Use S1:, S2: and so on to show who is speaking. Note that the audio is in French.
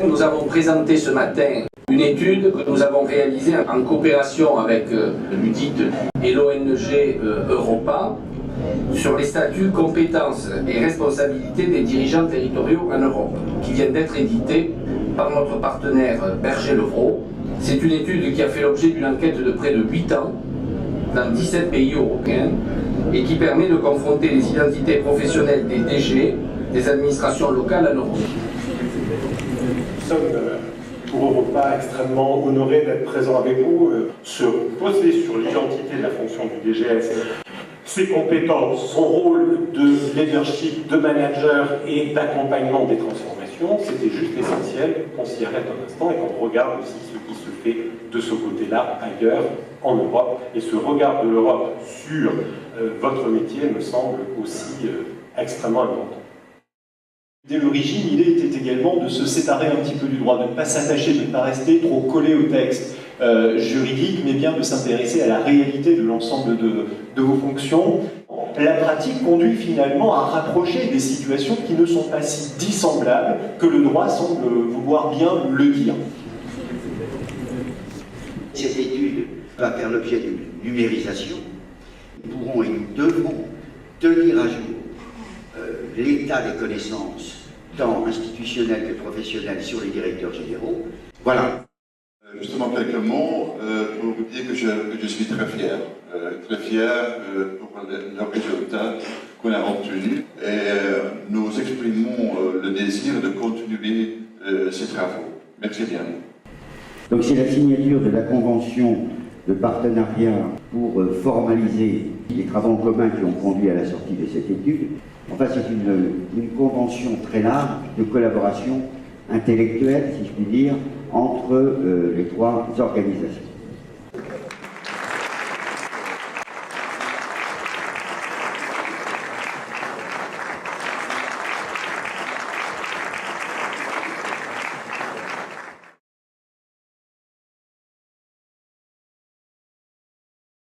S1: Nous avons présenté ce matin une étude que nous avons réalisée en coopération avec l'UDIT et l'ONG Europa sur les statuts, compétences et responsabilités des dirigeants territoriaux en Europe, qui vient d'être éditée par notre partenaire Berger-Levrault. C'est une étude qui a fait l'objet d'une enquête de près de 8 ans dans 17 pays européens et qui permet de confronter les identités professionnelles des DG, des administrations locales en Europe.
S2: Nous sommes pour Europa extrêmement honorés d'être présents avec vous, se poser sur l'identité de la fonction du DGS, ses compétences, son rôle de leadership, de manager et d'accompagnement des transformations. C'était juste essentiel qu'on s'y arrête un instant et qu'on regarde aussi ce qui se fait de ce côté-là, ailleurs, en Europe. Et ce regard de l'Europe sur votre métier me semble aussi extrêmement important.
S3: Dès l'origine, l'idée était également de se séparer un petit peu du droit, de ne pas s'attacher, de ne pas rester trop collé au texte juridique, mais bien de s'intéresser à la réalité de l'ensemble de vos fonctions. La pratique conduit finalement à rapprocher des situations qui ne sont pas si dissemblables que le droit semble vouloir bien le dire.
S4: Cette étude va faire l'objet d'une numérisation. Nous pourrons et nous devrons tenir à jour l'état des connaissances, tant institutionnelles que professionnelles, sur les directeurs généraux. Voilà.
S5: Justement, quelques mots pour vous dire que je suis très fier pour le résultat qu'on a obtenu. Et nous exprimons le désir de continuer ces travaux. Merci bien.
S4: Donc c'est la signature de la convention de partenariat pour formaliser les travaux en commun qui ont conduit à la sortie de cette étude. Enfin, c'est une convention très large de collaboration intellectuelle, si je puis dire, entre les trois organisations.